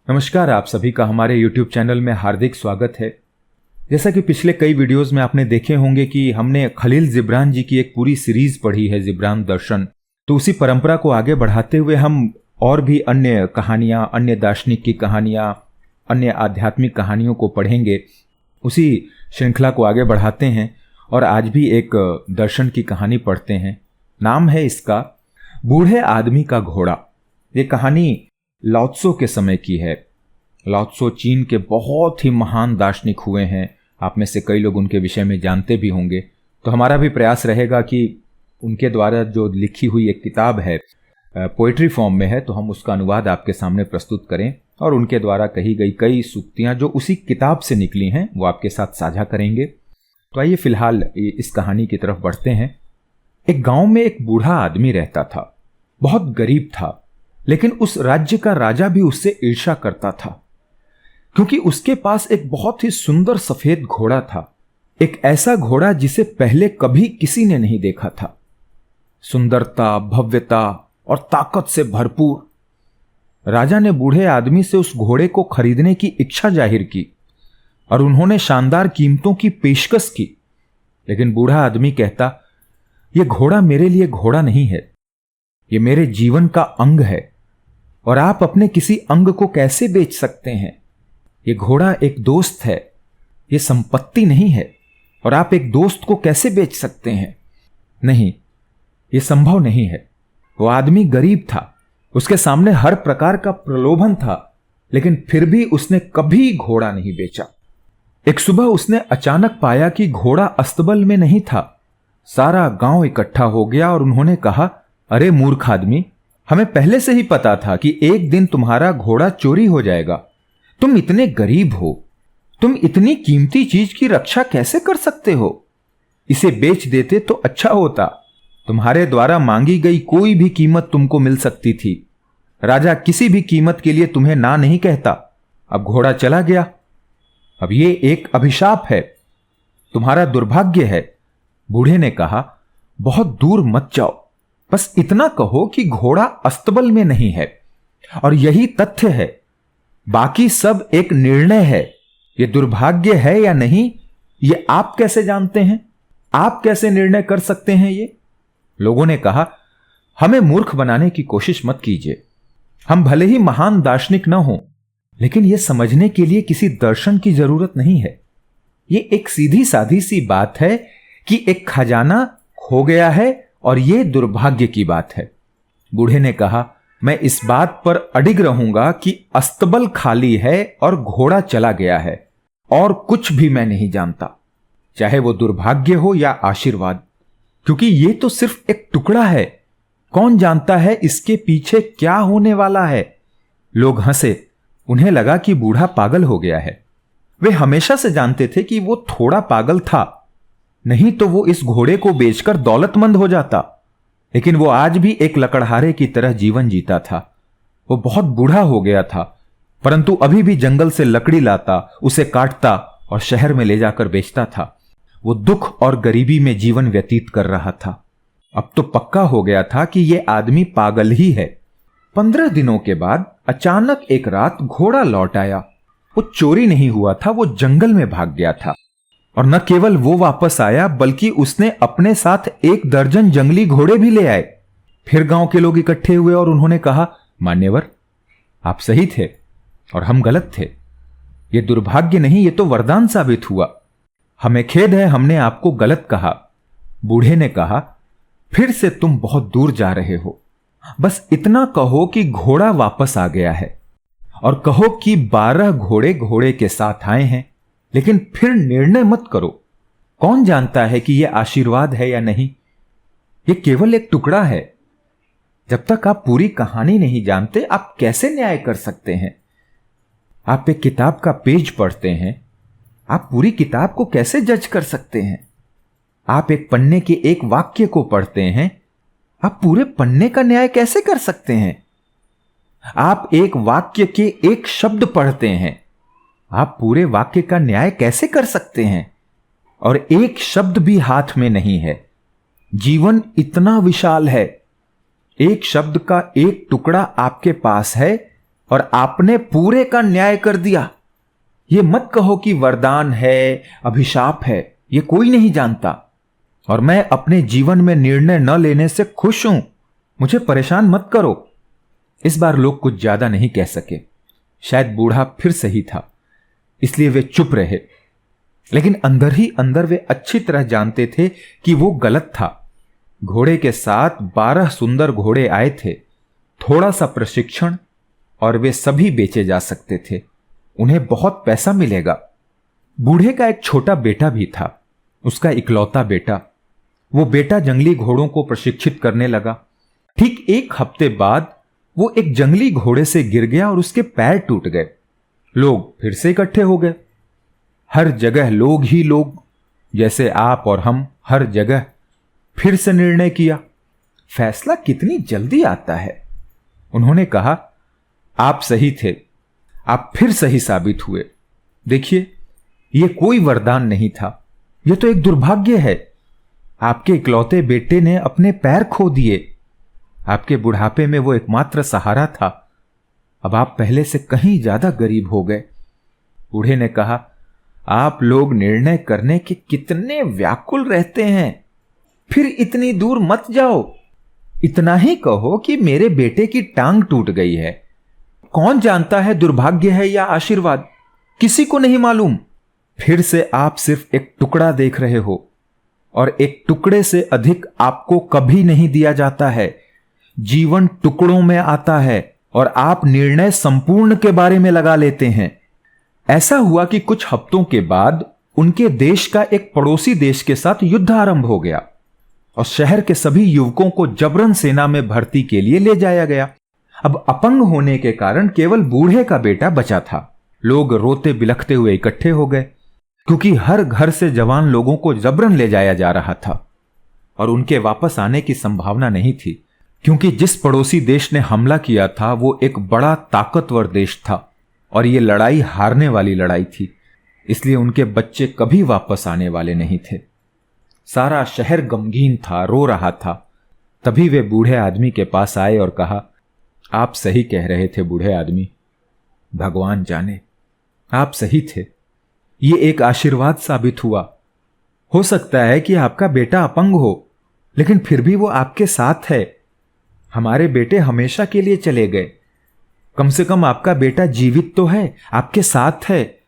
नमस्कार, आप सभी का हमारे YouTube चैनल में हार्दिक स्वागत है। जैसा कि पिछले कई वीडियोस में आपने देखे होंगे कि हमने खलील जिब्रान जी की एक पूरी सीरीज पढ़ी है, जिब्रान दर्शन। तो उसी परंपरा को आगे बढ़ाते हुए हम और भी अन्य कहानियां, अन्य दार्शनिक की कहानियां, अन्य आध्यात्मिक कहानियों को पढ़ेंगे। उसी श्रृंखला को आगे बढ़ाते हैं और आज भी एक दर्शन की कहानी पढ़ते हैं। नाम है इसका बूढ़े आदमी का घोड़ा। ये कहानी लाओ त्सो के समय की है। लाओ त्सो चीन के बहुत ही महान दार्शनिक हुए हैं। आप में से कई लोग उनके विषय में जानते भी होंगे। तो हमारा भी प्रयास रहेगा कि उनके द्वारा जो लिखी हुई एक किताब है, पोएट्री फॉर्म में है, तो हम उसका अनुवाद आपके सामने प्रस्तुत करें और उनके द्वारा कही गई कई सूक्तियां जो उसी किताब से निकली हैं वो आपके साथ साझा करेंगे। तो आइए फिलहाल इस कहानी की तरफ बढ़ते हैं। एक गांव में एक बूढ़ा आदमी रहता था। बहुत गरीब था, लेकिन उस राज्य का राजा भी उससे ईर्ष्या करता था, क्योंकि उसके पास एक बहुत ही सुंदर सफेद घोड़ा था। एक ऐसा घोड़ा जिसे पहले कभी किसी ने नहीं देखा था। सुंदरता, भव्यता और ताकत से भरपूर। राजा ने बूढ़े आदमी से उस घोड़े को खरीदने की इच्छा जाहिर की और उन्होंने शानदार कीमतों की पेशकश की। लेकिन बूढ़ा आदमी कहता, यह घोड़ा मेरे लिए घोड़ा नहीं है, यह मेरे जीवन का अंग है और आप अपने किसी अंग को कैसे बेच सकते हैं? यह घोड़ा एक दोस्त है, यह संपत्ति नहीं है और आप एक दोस्त को कैसे बेच सकते हैं? नहीं, यह संभव नहीं है। वो आदमी गरीब था, उसके सामने हर प्रकार का प्रलोभन था, लेकिन फिर भी उसने कभी घोड़ा नहीं बेचा। एक सुबह उसने अचानक पाया कि घोड़ा अस्तबल में नहीं था। सारा गांव इकट्ठा हो गया और उन्होंने कहा, अरे मूर्ख आदमी, हमें पहले से ही पता था कि एक दिन तुम्हारा घोड़ा चोरी हो जाएगा। तुम इतने गरीब हो, तुम इतनी कीमती चीज की रक्षा कैसे कर सकते हो? इसे बेच देते तो अच्छा होता। तुम्हारे द्वारा मांगी गई कोई भी कीमत तुमको मिल सकती थी। राजा किसी भी कीमत के लिए तुम्हें ना नहीं कहता। अब घोड़ा चला गया। अब ये एक अभिशाप है, तुम्हारा दुर्भाग्य है। बूढ़े ने कहा, बहुत दूर मत जाओ, बस इतना कहो कि घोड़ा अस्तबल में नहीं है और यही तथ्य है। बाकी सब एक निर्णय है। यह दुर्भाग्य है या नहीं, यह आप कैसे जानते हैं? आप कैसे निर्णय कर सकते हैं? ये लोगों ने कहा, हमें मूर्ख बनाने की कोशिश मत कीजिए। हम भले ही महान दार्शनिक न हों, लेकिन यह समझने के लिए किसी दर्शन की जरूरत नहीं है। यह एक सीधी साधी सी बात है कि एक खजाना खो गया है और यह दुर्भाग्य की बात है। बूढ़े ने कहा, मैं इस बात पर अडिग रहूंगा कि अस्तबल खाली है और घोड़ा चला गया है, और कुछ भी मैं नहीं जानता, चाहे वो दुर्भाग्य हो या आशीर्वाद, क्योंकि ये तो सिर्फ एक टुकड़ा है। कौन जानता है इसके पीछे क्या होने वाला है? लोग हंसे। उन्हें लगा कि बूढ़ा पागल हो गया है। वे हमेशा से जानते थे कि वो थोड़ा पागल था, नहीं तो वो इस घोड़े को बेचकर दौलतमंद हो जाता। लेकिन वो आज भी एक लकड़हारे की तरह जीवन जीता था। वो बहुत बूढ़ा हो गया था, परंतु अभी भी जंगल से लकड़ी लाता, उसे काटता और शहर में ले जाकर बेचता था। वो दुख और गरीबी में जीवन व्यतीत कर रहा था। अब तो पक्का हो गया था कि ये आदमी पागल ही है। 15 दिनों के बाद अचानक एक रात घोड़ा लौट आया। वो चोरी नहीं हुआ था, वो जंगल में भाग गया था। और न केवल वो वापस आया, बल्कि उसने अपने साथ 1 दर्जन जंगली घोड़े भी ले आए। फिर गांव के लोग इकट्ठे हुए और उन्होंने कहा, मान्यवर, आप सही थे और हम गलत थे। ये दुर्भाग्य नहीं, ये तो वरदान साबित हुआ। हमें खेद है, हमने आपको गलत कहा। बूढ़े ने कहा, फिर से तुम बहुत दूर जा रहे हो। बस इतना कहो कि घोड़ा वापस आ गया है, और कहो कि 12 घोड़े घोड़े के साथ आए हैं। लेकिन फिर निर्णय मत करो। कौन जानता है कि यह आशीर्वाद है या नहीं? यह केवल एक टुकड़ा है। जब तक आप पूरी कहानी नहीं जानते, आप कैसे न्याय कर सकते हैं? आप एक किताब का पेज पढ़ते हैं, आप पूरी किताब को कैसे जज कर सकते हैं? आप एक पन्ने के एक वाक्य को पढ़ते हैं, आप पूरे पन्ने का न्याय कैसे कर सकते हैं? आप एक वाक्य के एक शब्द पढ़ते हैं, आप पूरे वाक्य का न्याय कैसे कर सकते हैं? और एक शब्द भी हाथ में नहीं है। जीवन इतना विशाल है, एक शब्द का एक टुकड़ा आपके पास है, और आपने पूरे का न्याय कर दिया। ये मत कहो कि वरदान है, अभिशाप है, ये कोई नहीं जानता। और मैं अपने जीवन में निर्णय न लेने से खुश हूं, मुझे परेशान मत करो। इस बार लोग कुछ ज्यादा नहीं कह सके। शायद बूढ़ा फिर सही था, इसलिए वे चुप रहे। लेकिन अंदर ही अंदर वे अच्छी तरह जानते थे कि वो गलत था। घोड़े के साथ 12 सुंदर घोड़े आए थे। थोड़ा सा प्रशिक्षण और वे सभी बेचे जा सकते थे। उन्हें बहुत पैसा मिलेगा। बूढ़े का एक छोटा बेटा भी था, उसका इकलौता बेटा। वो बेटा जंगली घोड़ों को प्रशिक्षित करने लगा। ठीक 1 हफ्ते बाद वो एक जंगली घोड़े से गिर गया और उसके पैर टूट गए। लोग फिर से इकट्ठे हो गए। हर जगह लोग ही लोग, जैसे आप और हम हर जगह। फिर से निर्णय किया। फैसला कितनी जल्दी आता है। उन्होंने कहा, आप सही थे, आप फिर सही साबित हुए। देखिए, यह कोई वरदान नहीं था, यह तो एक दुर्भाग्य है। आपके इकलौते बेटे ने अपने पैर खो दिए। आपके बुढ़ापे में वो एकमात्र सहारा था। अब आप पहले से कहीं ज्यादा गरीब हो गए। बूढ़े ने कहा, आप लोग निर्णय करने के कितने व्याकुल रहते हैं। फिर इतनी दूर मत जाओ। इतना ही कहो कि मेरे बेटे की टांग टूट गई है। कौन जानता है दुर्भाग्य है या आशीर्वाद, किसी को नहीं मालूम। फिर से आप सिर्फ एक टुकड़ा देख रहे हो, और एक टुकड़े से अधिक आपको कभी नहीं दिया जाता है। जीवन टुकड़ों में आता है और आप निर्णय संपूर्ण के बारे में लगा लेते हैं। ऐसा हुआ कि कुछ हफ्तों के बाद उनके देश का एक पड़ोसी देश के साथ युद्ध आरंभ हो गया और शहर के सभी युवकों को जबरन सेना में भर्ती के लिए ले जाया गया। अब अपंग होने के कारण केवल बूढ़े का बेटा बचा था। लोग रोते बिलखते हुए इकट्ठे हो गए, क्योंकि हर घर से जवान लोगों को जबरन ले जाया जा रहा था और उनके वापस आने की संभावना नहीं थी, क्योंकि जिस पड़ोसी देश ने हमला किया था वो एक बड़ा ताकतवर देश था और ये लड़ाई हारने वाली लड़ाई थी। इसलिए उनके बच्चे कभी वापस आने वाले नहीं थे। सारा शहर गमगीन था, रो रहा था। तभी वे बूढ़े आदमी के पास आए और कहा, आप सही कह रहे थे बूढ़े आदमी, भगवान जाने, आप सही थे। ये एक आशीर्वाद साबित हुआ। हो सकता है कि आपका बेटा अपंग हो, लेकिन फिर भी वो आपके साथ है। हमारे बेटे हमेशा के लिए चले गए, कम से कम आपका बेटा जीवित तो है, आपके साथ है,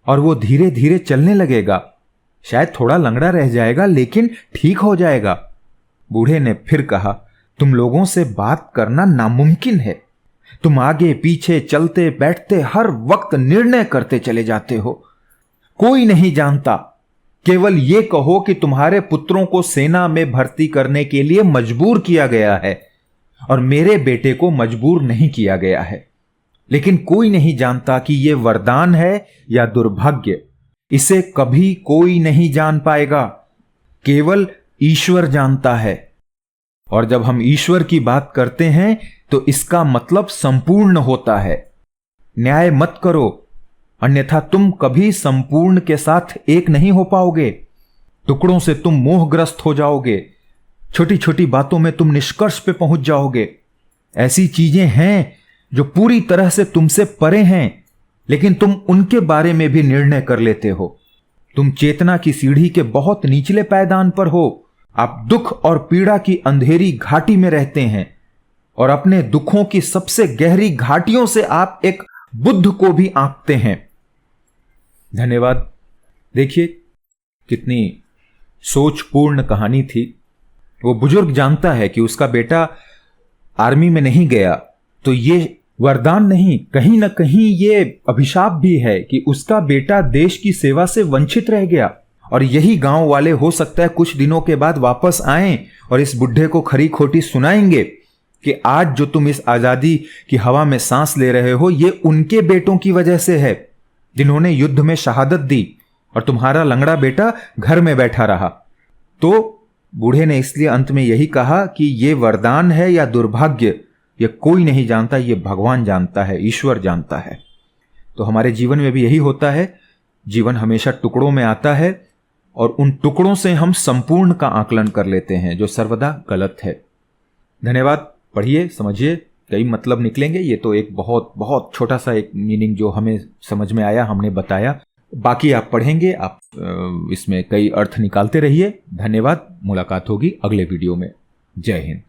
और वो धीरे धीरे चलने लगेगा। शायद थोड़ा लंगड़ा रह जाएगा, लेकिन ठीक हो जाएगा। बूढ़े ने फिर कहा, तुम लोगों से बात करना नामुमकिन है। तुम आगे पीछे चलते बैठते हर वक्त निर्णय करते चले जाते हो। कोई नहीं जानता। केवल ये कहो कि तुम्हारे पुत्रों को सेना में भर्ती करने के लिए मजबूर किया गया है और मेरे बेटे को मजबूर नहीं किया गया है। लेकिन कोई नहीं जानता कि यह वरदान है या दुर्भाग्य। इसे कभी कोई नहीं जान पाएगा, केवल ईश्वर जानता है। और जब हम ईश्वर की बात करते हैं तो इसका मतलब संपूर्ण होता है। न्याय मत करो, अन्यथा तुम कभी संपूर्ण के साथ एक नहीं हो पाओगे। टुकड़ों से तुम मोहग्रस्त हो जाओगे। छोटी छोटी बातों में तुम निष्कर्ष पे पहुंच जाओगे। ऐसी चीजें हैं जो पूरी तरह से तुमसे परे हैं, लेकिन तुम उनके बारे में भी निर्णय कर लेते हो। तुम चेतना की सीढ़ी के बहुत निचले पायदान पर हो। आप दुख और पीड़ा की अंधेरी घाटी में रहते हैं और अपने दुखों की सबसे गहरी घाटियों से आप एक बुद्ध को भी आंकते हैं। धन्यवाद। देखिए कितनी सोचपूर्ण कहानी थी। वो बुजुर्ग जानता है कि उसका बेटा आर्मी में नहीं गया तो ये वरदान नहीं, कहीं ना कहीं ये अभिशाप भी है कि उसका बेटा देश की सेवा से वंचित रह गया। और यही गांव वाले हो सकता है कुछ दिनों के बाद वापस आएं और इस बुढ़े को खरी खोटी सुनाएंगे कि आज जो तुम इस आजादी की हवा में सांस ले रहे हो, ये उनके बेटों की वजह से है जिन्होंने युद्ध में शहादत दी और तुम्हारा लंगड़ा बेटा घर में बैठा रहा। तो बूढ़े ने इसलिए अंत में यही कहा कि ये वरदान है या दुर्भाग्य, ये कोई नहीं जानता, ये भगवान जानता है, ईश्वर जानता है। तो हमारे जीवन में भी यही होता है। जीवन हमेशा टुकड़ों में आता है और उन टुकड़ों से हम संपूर्ण का आकलन कर लेते हैं, जो सर्वदा गलत है। धन्यवाद। पढ़िए, समझिए कई मतलब निकलेंगे, ये तो एक बहुत बहुत छोटा सा एक मीनिंग जो हमें समझ में आया हमने बताया। बाकी आप पढ़ेंगे, आप इसमें कई अर्थ निकालते रहिए। धन्यवाद, मुलाकात होगी अगले वीडियो में। जय हिंद।